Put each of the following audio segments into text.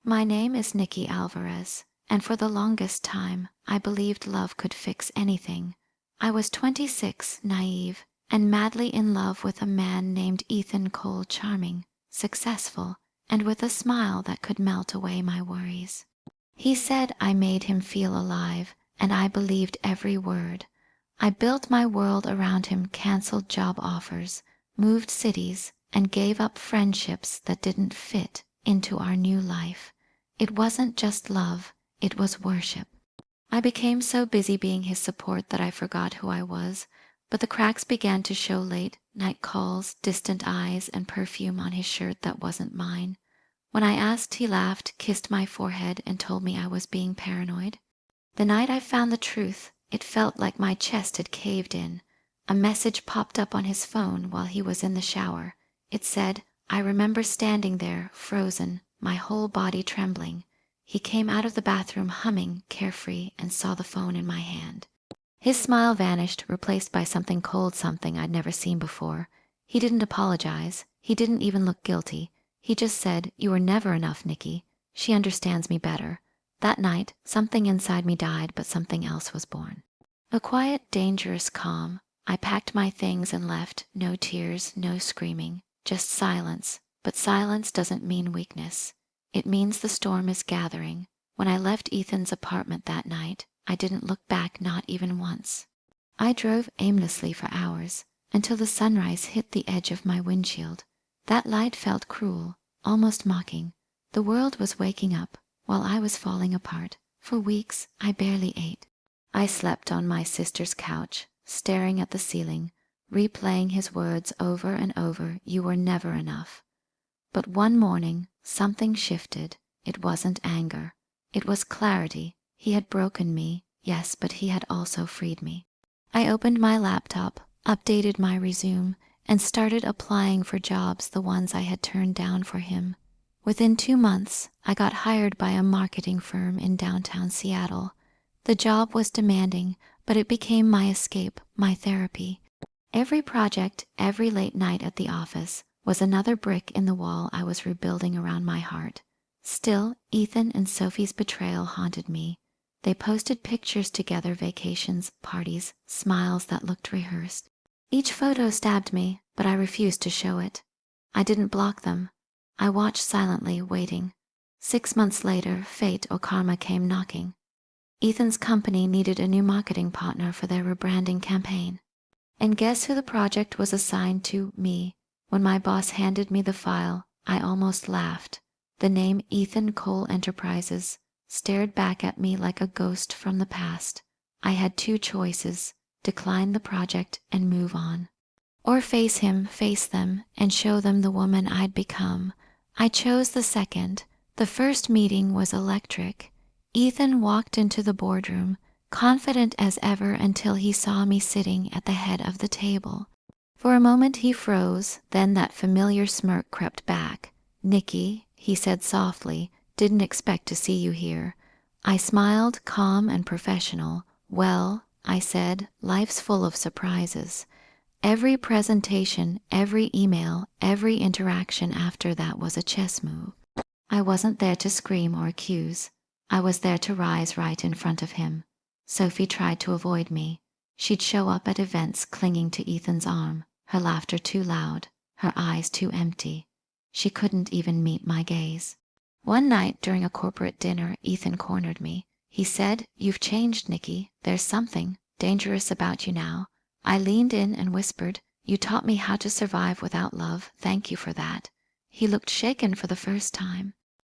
My name is Nikki Alvarez, and for the longest time, I believed love could fix anything. I was 26, naive, and madly in love with a man named Ethan Cole, charming, successful, and with a smile that could melt away my worries. He said I made him feel alive, and I believed every word. I built my world around him, canceled job offers, moved cities, and gave up friendships that didn't fit into our new life. It wasn't just love, it was worship. I became so busy being his support that I forgot who I was, but the cracks began to show late night calls, distant eyes, and perfume on his shirt that wasn't mine. When I asked, he laughed, kissed my forehead, and told me I was being paranoid. The night I found the truth, it felt like my chest had caved in. A message popped up on his phone while he was in the shower. It said, I remember standing there, frozen, my whole body trembling. He came out of the bathroom humming, carefree, and saw the phone in my hand. His smile vanished, replaced by something cold, something I'd never seen before. He didn't apologize. He didn't even look guilty. He just said, "You were never enough, Nikki. She understands me better." That night, something inside me died, but something else was born. A quiet, dangerous calm. I packed my things and left. No tears, no screaming, just silence. But silence doesn't mean weakness. It means the storm is gathering. When I left Ethan's apartment that night, I didn't look back, not even once. I drove aimlessly for hours, until the sunrise hit the edge of my windshield. That light felt cruel, almost mocking. The world was waking up, while I was falling apart. For weeks, I barely ate. I slept on my sister's couch, staring at the ceiling, replaying his words over and over, "You were never enough." But one morning, something shifted. It wasn't anger. It was clarity. He had broken me, yes, but he had also freed me. I opened my laptop, updated my resume, and started applying for jobs, the ones I had turned down for him. Within 2 months, I got hired by a marketing firm in downtown Seattle. The job was demanding, but it became my escape, my therapy. Every project, every late night at the office, was another brick in the wall I was rebuilding around my heart. Still, Ethan and Sophie's betrayal haunted me. They posted pictures together, vacations, parties, smiles that looked rehearsed. Each photo stabbed me, but I refused to show it. I didn't block them. I watched silently, waiting. 6 months later, fate or karma came knocking. Ethan's company needed a new marketing partner for their rebranding campaign. And guess who the project was assigned to? Me. When my boss handed me the file, I almost laughed. The name Ethan Cole Enterprises stared back at me like a ghost from the past. I had 2 choices: decline the project and move on, or face him, face them, and show them the woman I'd become. I chose the second. The first meeting was electric. Ethan walked into the boardroom, confident as ever, until he saw me sitting at the head of the table. For a moment he froze, then that familiar smirk crept back. "Nikki," he said softly, "didn't expect to see you here." I smiled, calm and professional. "Well," I said, "life's full of surprises." Every presentation, every email, every interaction after that was a chess move. I wasn't there to scream or accuse. I was there to rise right in front of him. Sophie tried to avoid me. She'd show up at events clinging to Ethan's arm, her laughter too loud, her eyes too empty. She couldn't even meet my gaze. One night during a corporate dinner, Ethan cornered me. He said, "You've changed, Nikki. There's something dangerous about you now." I leaned in and whispered, "You taught me how to survive without love. Thank you for that." He looked shaken for the first time.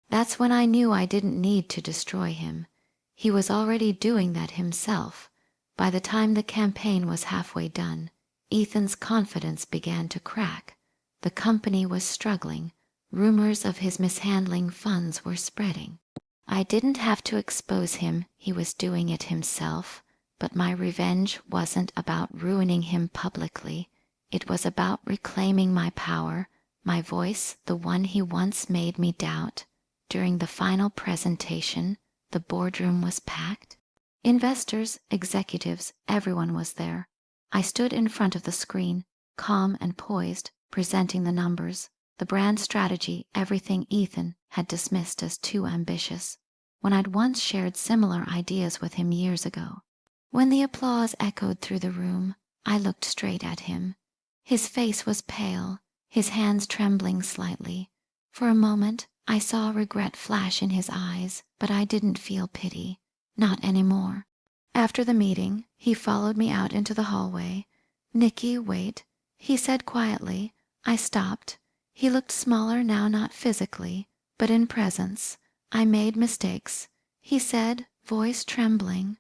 That's when I knew I didn't need to destroy him. He was already doing that himself. By the time the campaign was halfway done, Ethan's confidence began to crack. The company was struggling. Rumors of his mishandling funds were spreading. I didn't have to expose him. He was doing it himself. But my revenge wasn't about ruining him publicly. It was about reclaiming my power, my voice, the one he once made me doubt. During the final presentation, the boardroom was packed. Investors, executives, everyone was there. I stood in front of the screen, calm and poised, presenting the numbers. The brand strategy, everything Ethan had dismissed as too ambitious, when I'd once shared similar ideas with him years ago. When the applause echoed through the room, I looked straight at him. His face was pale, his hands trembling slightly. For a moment, I saw regret flash in his eyes, but I didn't feel pity. Not anymore. After the meeting, he followed me out into the hallway. "Nikki, wait," he said quietly. I stopped. He looked smaller now, not physically, but in presence. "I made mistakes," he said, voice trembling.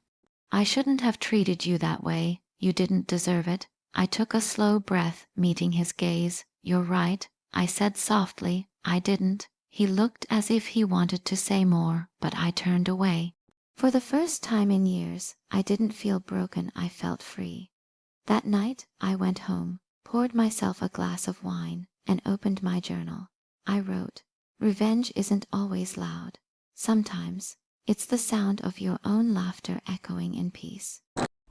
"I shouldn't have treated you that way. You didn't deserve it." I took a slow breath, meeting his gaze. "You're right," I said softly. "I didn't." He looked as if he wanted to say more, but I turned away. For the first time in years, I didn't feel broken, I felt free. That night, I went home, poured myself a glass of wine, and opened my journal. I wrote, "Revenge isn't always loud. Sometimes it's the sound of your own laughter echoing in peace."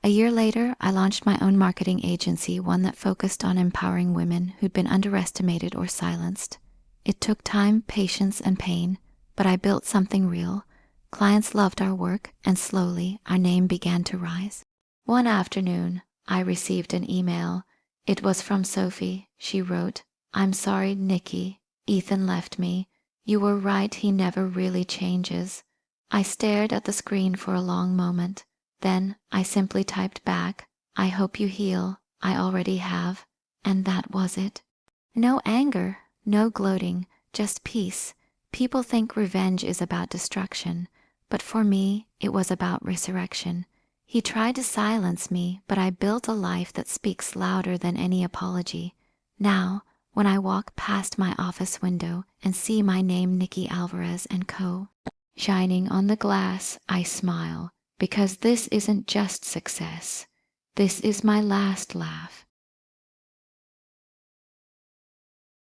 A year later, I launched my own marketing agency, one that focused on empowering women who'd been underestimated or silenced. It took time, patience, and pain, but I built something real. Clients loved our work, and slowly our name began to rise. One afternoon, I received an email. It was from Sophie. She wrote, "I'm sorry, Nikki. Ethan left me. You were right, he never really changes." I stared at the screen for a long moment. Then I simply typed back, "I hope you heal. I already have." And that was it. No anger, no gloating, just peace. People think revenge is about destruction, but for me, it was about resurrection. He tried to silence me, but I built a life that speaks louder than any apology. Now, when I walk past my office window and see my name, Nikki Alvarez & Co., shining on the glass, I smile, because this isn't just success. This is my last laugh.